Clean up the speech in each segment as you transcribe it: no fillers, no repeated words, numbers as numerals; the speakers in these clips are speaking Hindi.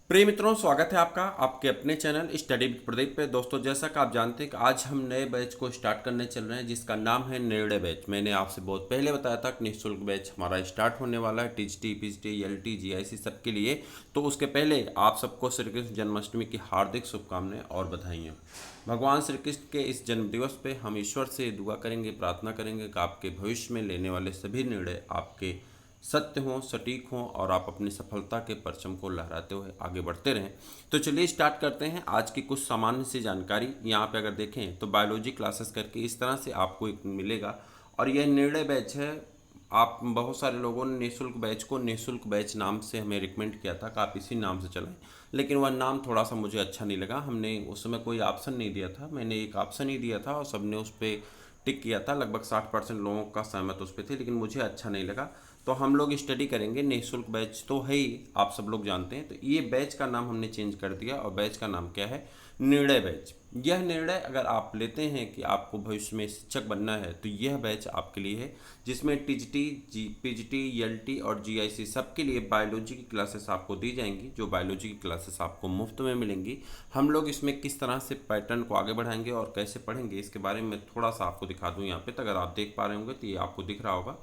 प्रिय मित्रों, स्वागत है आपका आपके अपने चैनल स्टडी विद प्रदीप पे। दोस्तों, जैसा कि आप जानते हैं कि आज हम नए बैच को स्टार्ट करने चल रहे हैं जिसका नाम है निर्णय बैच। मैंने आपसे बहुत पहले बताया था कि निःशुल्क बैच हमारा स्टार्ट होने वाला है टीजीटी, पीजीटी, एलटी, जीआईसी सबके लिए। तो उसके पहले आप सबको श्री कृष्ण जन्माष्टमी की हार्दिक शुभकामनाएं और बधाइयाँ। भगवान श्री कृष्ण के इस जन्म दिवस पे हम ईश्वर से दुआ करेंगे, प्रार्थना करेंगे कि आपके भविष्य में लेने वाले सभी निर्णय आपके सत्य हों, सटीक हों और आप अपनी सफलता के परचम को लहराते हुए आगे बढ़ते रहें। तो चलिए स्टार्ट करते हैं आज की कुछ सामान्य सी जानकारी। यहाँ पे अगर देखें तो बायोलॉजी क्लासेस करके इस तरह से आपको एक मिलेगा और यह निर्णय बैच है। आप बहुत सारे लोगों ने निःशुल्क बैच को निःशुल्क बैच नाम से हमें रिकमेंड किया था कि आप इसी नाम से चलाएं, लेकिन वह नाम थोड़ा सा मुझे अच्छा नहीं लगा। हमने उस समय कोई ऑप्शन नहीं दिया था, मैंने एक ऑप्शन ही दिया था और सबने उस पर टिक किया था। लगभग 60% लोगों का सहमत उस पर थी, लेकिन मुझे अच्छा नहीं लगा। तो हम लोग स्टडी करेंगे, निःशुल्क बैच तो है ही, आप सब लोग जानते हैं। तो ये बैच का नाम हमने चेंज कर दिया और बैच का नाम क्या है? निर्णय बैच। यह निर्णय अगर आप लेते हैं कि आपको भविष्य में शिक्षक बनना है तो यह बैच आपके लिए है, जिसमें टीजीटी, पीजीटी, एलटी और जीआईसी सबके लिए बायोलॉजी की क्लासेस आपको दी जाएंगी। जो बायोलॉजी की क्लासेस आपको मुफ्त में मिलेंगी। हम लोग इसमें किस तरह से पैटर्न को आगे बढ़ाएंगे और कैसे पढ़ेंगे इसके बारे में थोड़ा सा आपको दिखा दूँ यहाँ पे। तो अगर आप देख पा रहे होंगे तो ये आपको दिख रहा होगा,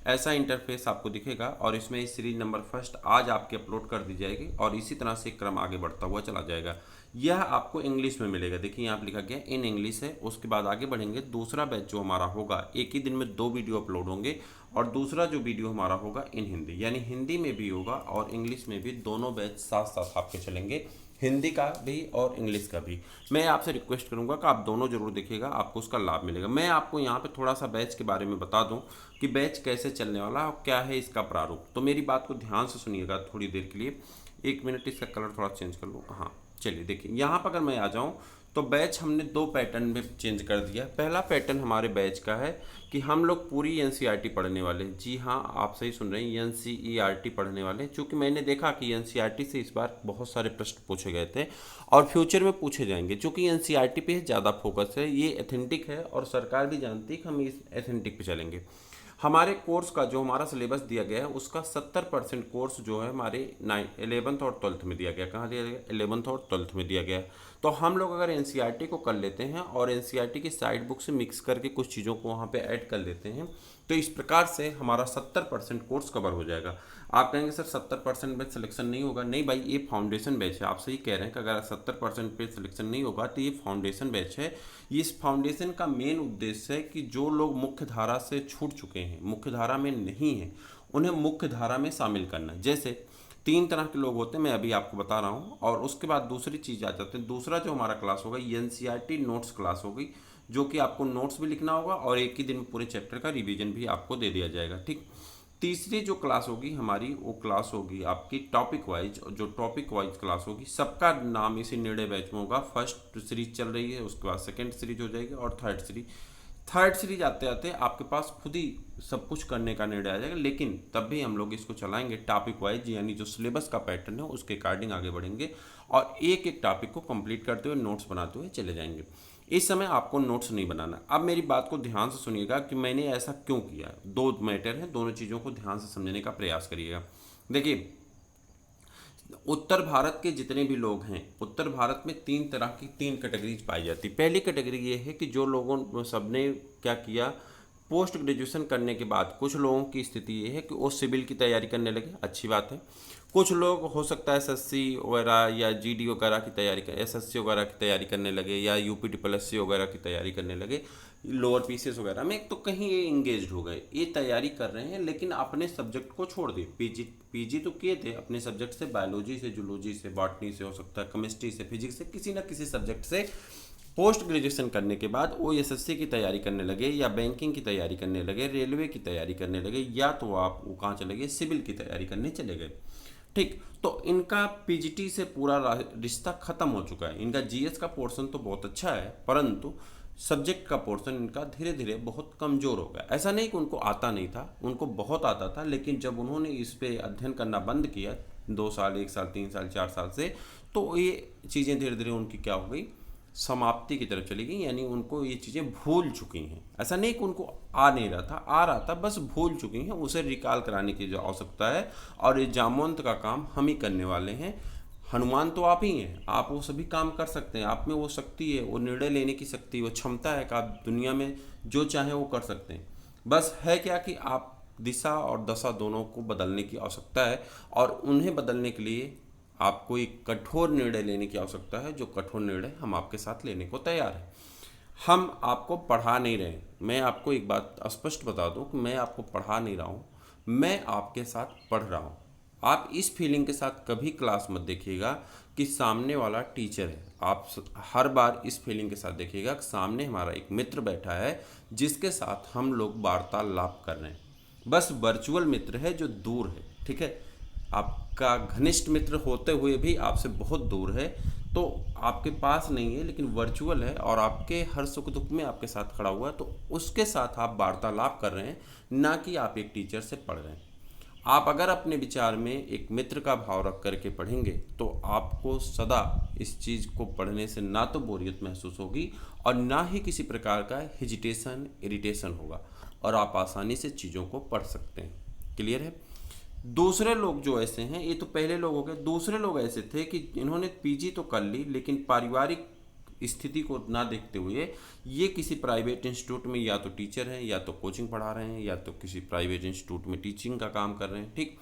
ऐसा इंटरफेस आपको दिखेगा और इसमें सीरीज नंबर फर्स्ट आज आपकी अपलोड कर दी जाएगी और इसी तरह से क्रम आगे बढ़ता हुआ चला जाएगा। यह आपको इंग्लिश में मिलेगा। देखिए यहाँ पे लिखा गया इन इंग्लिश है। उसके बाद आगे बढ़ेंगे, दूसरा बैच जो हमारा होगा एक ही दिन में 2 वीडियो अपलोड होंगे और दूसरा जो वीडियो हमारा होगा इन हिंदी, यानी हिंदी में भी होगा और इंग्लिश में भी। दोनों बैच साथ साथ आपके चलेंगे, हिंदी का भी और इंग्लिश का भी। मैं आपसे रिक्वेस्ट करूंगा कि आप दोनों जरूर देखिएगा, आपको उसका लाभ मिलेगा। मैं आपको यहाँ पे थोड़ा सा बैच के बारे में बता दूं कि बैच कैसे चलने वाला है और क्या है इसका प्रारूप। तो मेरी बात को ध्यान से सुनिएगा थोड़ी देर के लिए। 1 मिनट, इसका कलर थोड़ा चेंज कर लूँ। हाँ, चलिए देखिए यहाँ पर अगर मैं आ जाऊँ तो बैच हमने 2 पैटर्न में चेंज कर दिया। पहला पैटर्न हमारे बैच का है कि हम लोग पूरी एनसीईआरटी पढ़ने वाले हैं। जी हाँ, आप सही सुन रहे हैं, एनसीईआरटी पढ़ने वाले हैं। चूँकि मैंने देखा कि एनसीईआरटी से इस बार बहुत सारे प्रश्न पूछे गए थे और फ्यूचर में पूछे जाएंगे। चूँकि एनसीईआरटी पे ज़्यादा फोकस है, ये एथेंटिक है और सरकार भी जानती है कि हम इस एथेंटिक पे चलेंगे। हमारे कोर्स का जो हमारा सिलेबस दिया गया है उसका 70% कोर्स जो है हमारे 11th और 12th में दिया गया। कहाँ दिया गया? 11th और 12th में दिया गया। तो हम लोग अगर एनसीईआरटी को कर लेते हैं और एनसीईआरटी की साइड बुक से मिक्स करके कुछ चीज़ों को वहाँ पे ऐड कर लेते हैं तो इस प्रकार से हमारा 70% कोर्स कवर हो जाएगा। आप कहेंगे सर 70% बैच सिलेक्शन नहीं होगा। नहीं भाई, ये फाउंडेशन बैच है। आप सही कह रहे हैं कि अगर 70% पे सिलेक्शन नहीं होगा तो ये फाउंडेशन बैच है। इस फाउंडेशन का मेन उद्देश्य है कि जो लोग मुख्य धारा से छूट चुके हैं, मुख्य धारा में नहीं है, उन्हें मुख्य धारा में शामिल करना। जैसे 3 तरह के लोग होते हैं, मैं अभी आपको बता रहा हूँ। और उसके बाद दूसरी चीज़ आ जाते हैं। दूसरा जो हमारा क्लास होगा एनसीईआरटी नोट्स क्लास होगी, जो कि आपको नोट्स भी लिखना होगा और एक ही दिन में पूरे चैप्टर का रिवीजन भी आपको दे दिया जाएगा। ठीक। तीसरी जो क्लास होगी हमारी, वो क्लास होगी आपकी टॉपिक वाइज। जो टॉपिक वाइज क्लास होगी, सबका नाम इसी निर्णय बैच में होगा। फर्स्ट सीरीज चल रही है, उसके बाद सेकेंड सीरीज हो जाएगी और थर्ड सीरीज आते आते आपके पास खुद ही सब कुछ करने का निर्णय आ जाएगा। लेकिन तब भी हम लोग इसको चलाएंगे टॉपिक वाइज, यानी जो सिलेबस का पैटर्न है उसके अकॉर्डिंग आगे बढ़ेंगे और एक एक टॉपिक को कंप्लीट करते हुए नोट्स बनाते हुए चले जाएंगे। इस समय आपको नोट्स नहीं बनाना। अब मेरी बात को ध्यान से सुनिएगा कि मैंने ऐसा क्यों किया। 2 मैटर है, दोनों चीज़ों को ध्यान से समझने का प्रयास करिएगा। देखिए, उत्तर भारत के जितने भी लोग हैं, उत्तर भारत में 3 तरह की 3 कैटेगरीज पाई जाती। पहली कैटेगरी ये है कि जो लोगों सबने क्या किया, पोस्ट ग्रेजुएशन करने के बाद कुछ लोगों की स्थिति ये है कि वो सिविल की तैयारी करने लगे। अच्छी बात है। कुछ लोग हो सकता है एसएससी वगैरह या जीडी वगैरह की तैयारी कर, एसएससी वगैरह की तैयारी करने लगे या यूपी ट्रिपल एससी वगैरह की तैयारी करने लगे, लोअर पीसीएस वगैरह में। तो कहीं ये इंगेज हो गए, ये तैयारी कर रहे हैं लेकिन अपने सब्जेक्ट को छोड़ दिए। पीजी तो किए थे अपने सब्जेक्ट से, बायोलॉजी से, जूलॉजी से, बॉटनी से, हो सकता है केमिस्ट्री से, फिजिक्स से, किसी न किसी सब्जेक्ट से। पोस्ट ग्रेजुएशन करने के बाद वो एसएससी की तैयारी करने लगे या बैंकिंग की तैयारी करने लगे, रेलवे की तैयारी करने लगे, या तो आप वो कहाँ चले गए, सिविल की तैयारी करने चले गए। ठीक। तो इनका पीजीटी से पूरा रिश्ता खत्म हो चुका है। इनका जीएस का पोर्शन तो बहुत अच्छा है, परंतु सब्जेक्ट का पोर्शन इनका धीरे धीरे बहुत कमज़ोर हो गया। ऐसा नहीं कि उनको आता नहीं था, उनको बहुत आता था, लेकिन जब उन्होंने इस पे अध्ययन करना बंद किया 2 साल, 1 साल, 3 साल, 4 साल से, तो ये चीज़ें धीरे धीरे उनकी क्या हो गई, समाप्ति की तरफ चली गई। यानी उनको ये चीज़ें भूल चुकी हैं। ऐसा नहीं कि उनको आ नहीं रहा था, आ रहा था, बस भूल चुकी हैं। उसे रिकॉल कराने की जो आवश्यकता है और ये जामवंत का काम हम ही करने वाले हैं। हनुमान तो आप ही हैं, आप वो सभी काम कर सकते हैं, आप में वो शक्ति है, वो निर्णय लेने की शक्ति, वो क्षमता है कि आप दुनिया में जो चाहें वो कर सकते हैं। बस है क्या कि आप दिशा और दशा दोनों को बदलने की आवश्यकता है, और उन्हें बदलने के लिए आपको एक कठोर निर्णय लेने की आवश्यकता है, जो कठोर निर्णय हम आपके साथ लेने को तैयार हैं। हम आपको पढ़ा नहीं रहे, मैं आपको एक बात स्पष्ट बता दूं कि मैं आपको पढ़ा नहीं रहा हूँ, मैं आपके साथ पढ़ रहा हूँ। आप इस फीलिंग के साथ कभी क्लास मत देखिएगा कि सामने वाला टीचर है। आप हर बार इस फीलिंग के साथ देखिएगा कि सामने हमारा एक मित्र बैठा है जिसके साथ हम लोग वार्तालाप कर रहे हैं। बस वर्चुअल मित्र है जो दूर है, ठीक है। आपका घनिष्ठ मित्र होते हुए भी आपसे बहुत दूर है, तो आपके पास नहीं है लेकिन वर्चुअल है और आपके हर सुख दुख में आपके साथ खड़ा हुआ है, तो उसके साथ आप वार्तालाप कर रहे हैं, ना कि आप एक टीचर से पढ़ रहे हैं। आप अगर अपने विचार में एक मित्र का भाव रख करके पढ़ेंगे तो आपको सदा इस चीज़ को पढ़ने से ना तो बोरियत महसूस होगी और ना ही किसी प्रकार का हिजिटेशन इरिटेशन होगा, और आप आसानी से चीज़ों को पढ़ सकते हैं। क्लियर है। दूसरे लोग जो ऐसे हैं, ये तो पहले लोग हो गए, दूसरे लोग ऐसे थे कि इन्होंने पीजी तो कर ली लेकिन पारिवारिक स्थिति को ना देखते हुए ये किसी प्राइवेट इंस्टीट्यूट में या तो टीचर हैं, या तो कोचिंग पढ़ा रहे हैं, या तो किसी प्राइवेट इंस्टीट्यूट में टीचिंग का काम कर रहे हैं, ठीक,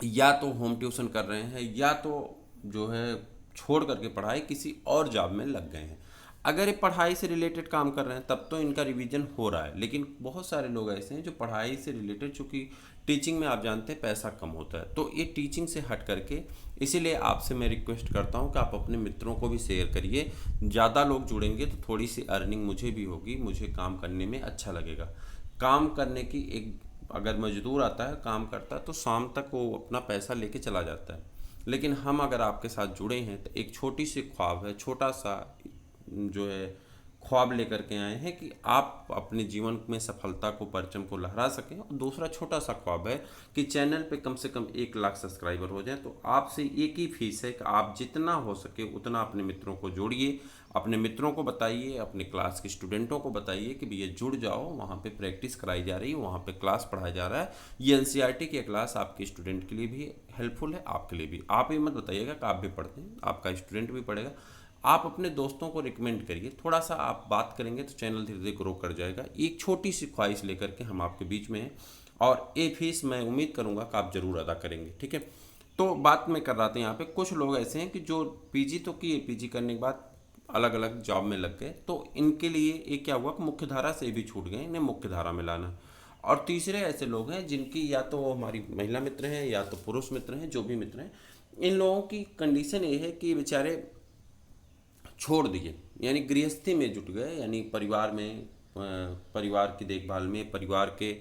या तो होम ट्यूशन कर रहे हैं, या तो जो है छोड़ करके पढ़ाई किसी और जॉब में लग गए हैं। अगर ये पढ़ाई से रिलेटेड काम कर रहे हैं तब तो इनका रिवीजन हो रहा है, लेकिन बहुत सारे लोग ऐसे हैं जो पढ़ाई से रिलेटेड, चूँकि टीचिंग में आप जानते हैं पैसा कम होता है, तो ये टीचिंग से हट करके, इसीलिए आपसे मैं रिक्वेस्ट करता हूँ कि आप अपने मित्रों को भी शेयर करिए। ज़्यादा लोग जुड़ेंगे तो थोड़ी सी अर्निंग मुझे भी होगी, मुझे काम करने में अच्छा लगेगा। काम करने की एक, अगर मजदूर आता है काम करता है तो शाम तक वो अपना पैसा लेके चला जाता है, लेकिन हम अगर आपके साथ जुड़े हैं तो एक छोटी सी ख्वाब है, छोटा सा जो है ख्वाब लेकर के आए हैं कि आप अपने जीवन में सफलता को, परचम को लहरा सकें। और दूसरा छोटा सा ख्वाब है कि चैनल पे कम से कम 1 लाख सब्सक्राइबर हो जाए। तो आपसे एक ही फीस है कि आप जितना हो सके उतना अपने मित्रों को जोड़िए, अपने मित्रों को बताइए, अपने क्लास के स्टूडेंटों को बताइए कि भैया जुड़ जाओ, वहाँ पे प्रैक्टिस कराई जा रही है, वहाँ पे क्लास पढ़ाया जा रहा है। ये एनसीईआरटी की क्लास आपके स्टूडेंट के लिए भी हेल्पफुल है, आपके लिए भी। आप ये मत बताइएगा कि आप भी पढ़ते हैं, आपका स्टूडेंट भी पढ़ेगा। आप अपने दोस्तों को रिकमेंड करिए, थोड़ा सा आप बात करेंगे तो चैनल धीरे धीरे ग्रो कर जाएगा। एक छोटी सी ख्वाहिश लेकर के हम आपके बीच में हैं, और ये फीस मैं उम्मीद करूँगा कि आप ज़रूर अदा करेंगे, ठीक है। तो बात मैं कर रहा था, यहाँ पे कुछ लोग ऐसे हैं कि जो पीजी तो किए, पीजी करने के बाद अलग अलग जॉब में लग गए, तो इनके लिए ये क्या हुआ कि मुख्य धारा से भी छूट गए, इन्हें मुख्य धारा में लाना। और तीसरे ऐसे लोग हैं जिनकी या तो हमारी महिला मित्र हैं या तो पुरुष मित्र हैं, जो भी मित्र हैं, इन लोगों की कंडीशन ये है कि बेचारे छोड़ दिए, यानी गृहस्थी में जुट गए, यानी परिवार में, परिवार की देखभाल में, परिवार के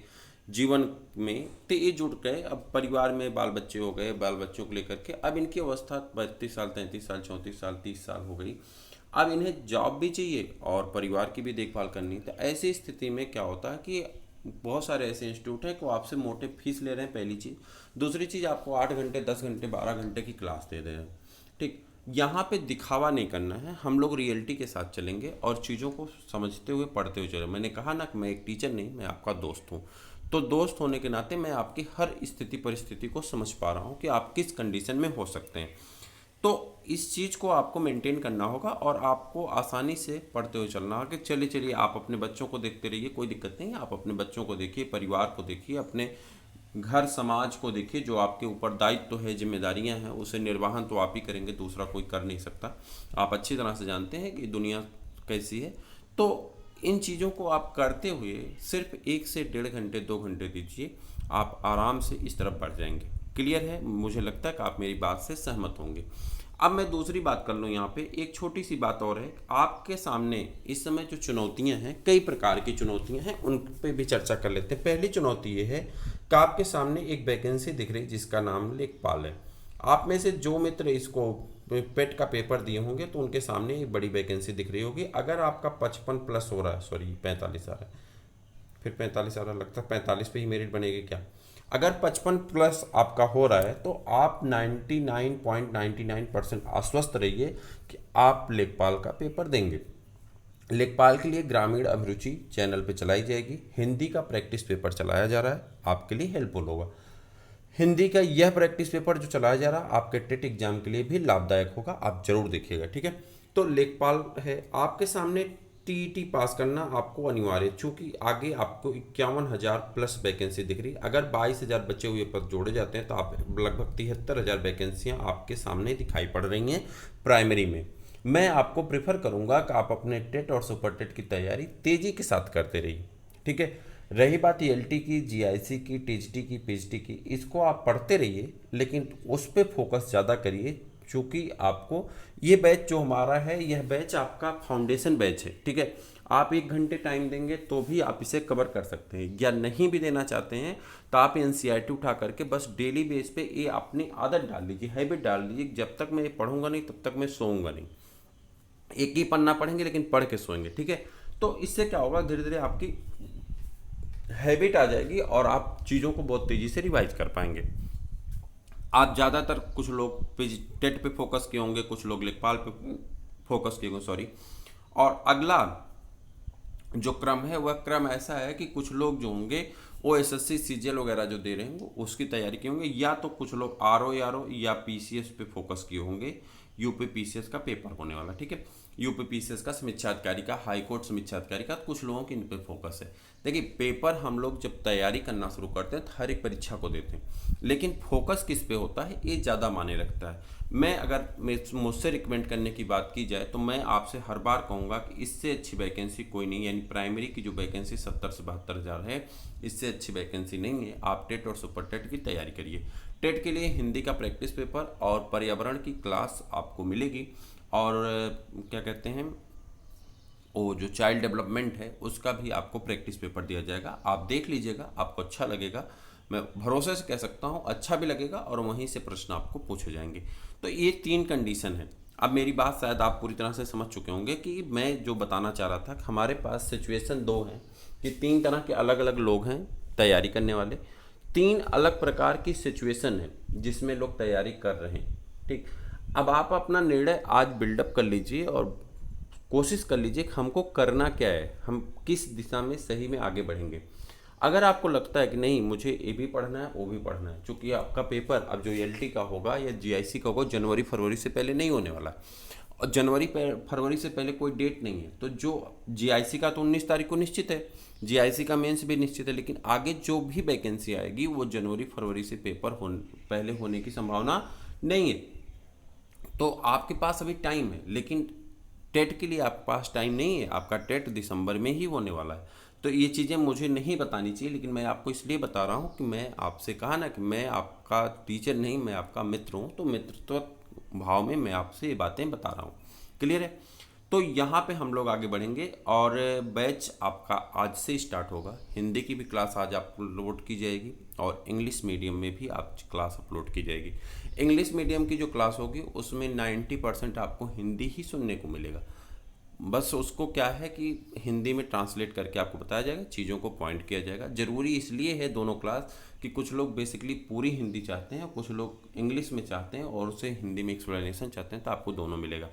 जीवन में तो ये जुट गए। अब परिवार में बाल बच्चे हो गए, बाल बच्चों को लेकर के अब इनकी अवस्था 32 साल, 33 साल, 34 साल, 30 साल हो गई। अब इन्हें जॉब भी चाहिए और परिवार की भी देखभाल करनी। तो ऐसी स्थिति में क्या होता है कि बहुत सारे ऐसे इंस्टीट्यूट हैं कि वो आपसे मोटे फीस ले रहे हैं, पहली चीज़। दूसरी चीज़, आपको 8 घंटे, 10 घंटे, 12 घंटे की क्लास दे रहे हैं, ठीक। यहाँ पे दिखावा नहीं करना है, हम लोग रियलिटी के साथ चलेंगे और चीज़ों को समझते हुए, पढ़ते हुए चलेंगे। मैंने कहा ना कि मैं एक टीचर नहीं, मैं आपका दोस्त हूँ, तो दोस्त होने के नाते मैं आपकी हर स्थिति परिस्थिति को समझ पा रहा हूँ कि आप किस कंडीशन में हो सकते हैं। तो इस चीज़ को आपको मेंटेन करना होगा और आपको आसानी से पढ़ते हुए चलना होगा कि चलिए चलिए आप अपने बच्चों को देखते रहिए, कोई दिक्कत नहीं है। आप अपने बच्चों को देखिए, परिवार को देखिए, अपने घर समाज को देखिए, जो आपके ऊपर दायित्व है, जिम्मेदारियां हैं, उसे निर्वहन तो आप ही करेंगे, दूसरा कोई कर नहीं सकता। आप अच्छी तरह से जानते हैं कि दुनिया कैसी है। तो इन चीज़ों को आप करते हुए सिर्फ 1 से 1.5 घंटे, 2 घंटे दीजिए, आप आराम से इस तरफ बढ़ जाएंगे। क्लियर है। मुझे लगता है कि आप मेरी बात से सहमत होंगे। अब मैं दूसरी बात कर लूँ, यहाँ पे एक छोटी सी बात और है। आपके सामने इस समय जो चुनौतियाँ हैं, कई प्रकार की चुनौतियाँ हैं, उन पे भी चर्चा कर लेते हैं। पहली चुनौती ये है कि आपके सामने एक वैकेंसी दिख रही है जिसका नाम लेखपाल है। आप में से जो मित्र इसको पेट का पेपर दिए होंगे तो उनके सामने एक बड़ी वैकेंसी दिख रही होगी। अगर आपका 55 प्लस हो रहा है, सॉरी 45 आ रहा है, फिर 45 आ रहा, लगता है 45 पे ही मेरिट बनेगी क्या। अगर 55 प्लस आपका हो रहा है तो आप 99.99% आश्वस्त रहिए कि आप लेखपाल का पेपर देंगे। लेखपाल के लिए ग्रामीण अभिरुचि चैनल पे चलाई जाएगी, हिंदी का प्रैक्टिस पेपर चलाया जा रहा है, आपके लिए हेल्पफुल होगा। हिंदी का यह प्रैक्टिस पेपर जो चलाया जा रहा है आपके टेट एग्जाम के लिए भी लाभदायक होगा, आप जरूर देखिएगा। ठीक है, तो लेखपाल है आपके सामने। टीईटी पास करना आपको अनिवार्य है, चूंकि आगे आपको 51,000 प्लस वैकेंसी दिख रही है। अगर 22,000 बचे हुए पद जोड़े जाते हैं तो आप लगभग 73,000 वैकेंसियां आपके सामने दिखाई पड़ रही हैं प्राइमरी में। मैं आपको प्रेफर करूंगा कि आप अपने टेट और सुपर टेट की तैयारी तेजी के साथ करते रहिए। ठीक है, रही बात एलटी की, जीआईसी की, टीजीटी की, पीजीटी की, इसको आप पढ़ते रहिए लेकिन उस पर फोकस ज़्यादा करिए, क्योंकि आपको ये बैच जो हमारा है यह बैच आपका फाउंडेशन बैच है। ठीक है, आप 1 घंटे टाइम देंगे तो भी आप इसे कवर कर सकते हैं, या नहीं भी देना चाहते हैं तो आप एनसीईआरटी उठा करके बस डेली बेस पे ये अपनी आदत डाल लीजिए, हैबिट डाल लीजिए। जब तक मैं ये पढ़ूंगा नहीं तब तक मैं सोऊंगा नहीं। एक ही पन्ना पढ़ेंगे लेकिन पढ़ के सोएंगे। ठीक है, तो इससे क्या होगा, धीरे धीरे आपकी हैबिट आ जाएगी और आप चीज़ों को बहुत तेज़ी से रिवाइज कर पाएंगे। आप ज़्यादातर कुछ लोग टेट पे फोकस किए होंगे, कुछ लोग लेखपाल पे फोकस किए होंगे, सॉरी। और अगला जो क्रम है वह क्रम ऐसा है कि कुछ लोग जो होंगे वो एसएससी सीजीएल वगैरह जो दे रहे हैं वो उसकी तैयारी किए होंगे, या तो कुछ लोग आरओ या पीसीएस पे फोकस किए होंगे। यूपी पीसीएस का पेपर होने वाला। ठीक है, यूपी पीसीएस का, समीक्षा अधिकारी का, हाई कोर्ट समीक्षा अधिकारी का, कुछ लोगों की इन पे फोकस है। देखिए, पेपर हम लोग जब तैयारी करना शुरू करते हैं तो हर एक परीक्षा को देते हैं, लेकिन फोकस किस पे होता है ये ज़्यादा मायने रखता है। मैं अगर मुझसे रिकमेंड करने की बात की जाए तो मैं आपसे हर बार कहूँगा कि इससे अच्छी वैकेंसी कोई नहीं, यानी प्राइमरी की जो वैकेंसी 70 से 72,000 है, इससे अच्छी वैकेंसी नहीं है। आप टेट और सुपर टेट की तैयारी करिए। टेट के लिए हिंदी का प्रैक्टिस पेपर और पर्यावरण की क्लास आपको मिलेगी, और क्या कहते हैं वो जो चाइल्ड डेवलपमेंट है उसका भी आपको प्रैक्टिस पेपर दिया जाएगा। आप देख लीजिएगा, आपको अच्छा लगेगा। मैं भरोसे से कह सकता हूँ अच्छा भी लगेगा, और वहीं से प्रश्न आपको पूछे जाएंगे। तो ये 3 कंडीशन है। अब मेरी बात शायद आप पूरी तरह से समझ चुके होंगे कि मैं जो बताना चाह रहा था कि हमारे पास सिचुएशन 2 है कि 3 तरह के अलग अलग लोग हैं तैयारी करने वाले। 3 अलग प्रकार की सिचुएशन है जिसमें लोग तैयारी कर रहे हैं। ठीक, अब आप अपना निर्णय आज बिल्डअप कर लीजिए और कोशिश कर लीजिए कि हमको करना क्या है, हम किस दिशा में सही में आगे बढ़ेंगे। अगर आपको लगता है कि नहीं मुझे ये भी पढ़ना है वो भी पढ़ना है, चूँकि आपका पेपर अब जो एलटी का होगा या जीआईसी का होगा जनवरी फरवरी से पहले नहीं होने वाला, और जनवरी फरवरी से पहले कोई डेट नहीं है, तो जो जीआईसी का तो 19 तारीख को निश्चित है, जीआईसी का मेंस भी निश्चित है, लेकिन आगे जो भी वैकेंसी आएगी वो जनवरी फरवरी से पेपर पहले होने की संभावना नहीं है। तो आपके पास अभी टाइम है, लेकिन टेट के लिए आपके पास टाइम नहीं है। आपका टेट दिसंबर में ही होने वाला है। तो ये चीज़ें मुझे नहीं बतानी चाहिए, लेकिन मैं आपको इसलिए बता रहा हूँ कि मैं आपसे कहा ना कि मैं आपका टीचर नहीं, मैं आपका मित्र हूँ, तो मित्रत्व भाव में मैं आपसे ये बातें बता रहा हूँ। क्लियर है? तो यहाँ पे हम लोग आगे बढ़ेंगे, और बैच आपका आज से स्टार्ट होगा। हिंदी की भी क्लास आज अपलोड की जाएगी, और इंग्लिश मीडियम में भी आप क्लास अपलोड की जाएगी। इंग्लिश मीडियम की जो क्लास होगी उसमें 90% आपको हिंदी ही सुनने को मिलेगा। बस उसको क्या है कि हिंदी में ट्रांसलेट करके आपको बताया जाएगा, चीज़ों को पॉइंट किया जाएगा। ज़रूरी इसलिए है दोनों क्लास कि कुछ लोग बेसिकली पूरी हिंदी चाहते हैं और कुछ लोग इंग्लिश में चाहते हैं और उसे हिंदी में एक्सप्लेनेशन चाहते हैं, तो आपको दोनों मिलेगा।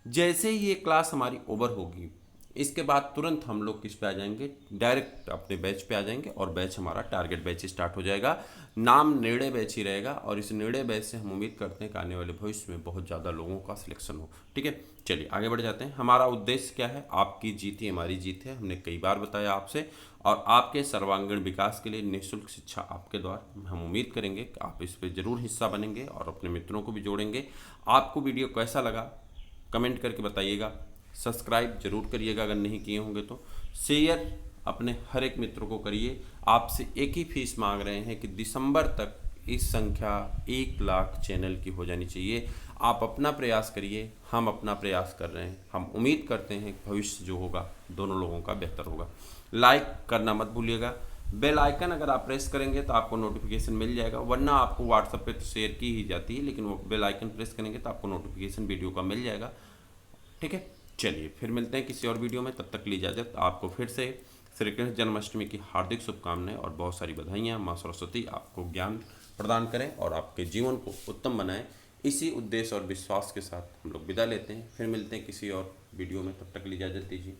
जैसे ही ये क्लास हमारी ओवर होगी इसके बाद तुरंत हम लोग किस पे आ जाएंगे, डायरेक्ट अपने बैच पे आ जाएंगे, और बैच हमारा टारगेट बैच स्टार्ट हो जाएगा। नाम निर्णय बैच ही रहेगा, और इस निर्णय बैच से हम उम्मीद करते हैं कि आने वाले भविष्य में बहुत ज़्यादा लोगों का सिलेक्शन हो। ठीक है, चलिए आगे बढ़ जाते हैं। हमारा उद्देश्य क्या है? आपकी जीत ही हमारी जीत है, हमने कई बार बताया आपसे। और आपके सर्वांगीण विकास के लिए निःशुल्क शिक्षा आपके द्वारा हम उम्मीद करेंगे कि आप इस पर ज़रूर हिस्सा बनेंगे और अपने मित्रों को भी जोड़ेंगे। आपको वीडियो कैसा लगा कमेंट करके बताइएगा। सब्सक्राइब जरूर करिएगा अगर नहीं किए होंगे तो। शेयर अपने हर एक मित्र को करिए। आपसे एक ही फीस मांग रहे हैं कि दिसंबर तक इस संख्या 1 लाख चैनल की हो जानी चाहिए। आप अपना प्रयास करिए, हम अपना प्रयास कर रहे हैं। हम उम्मीद करते हैं कि भविष्य जो होगा दोनों लोगों का बेहतर होगा। लाइक करना मत भूलिएगा। बेल आइकन अगर आप प्रेस करेंगे तो आपको नोटिफिकेशन मिल जाएगा, वरना आपको व्हाट्सएप पे तो शेयर की ही जाती है, लेकिन वो बेल आइकन प्रेस करेंगे तो आपको नोटिफिकेशन वीडियो का मिल जाएगा। ठीक है, चलिए फिर मिलते हैं किसी और वीडियो में। तब तक के लिए इजाज़त। आपको फिर से श्री कृष्ण जन्माष्टमी की हार्दिक शुभकामनाएं और बहुत सारी बधाइयाँ। माँ सरस्वती आपको ज्ञान प्रदान करें और आपके जीवन को उत्तम बनाएं। इसी उद्देश्य और विश्वास के साथ हम लोग विदा लेते हैं। फिर मिलते हैं किसी और वीडियो में, तब तक के लिए इजाज़त दीजिए।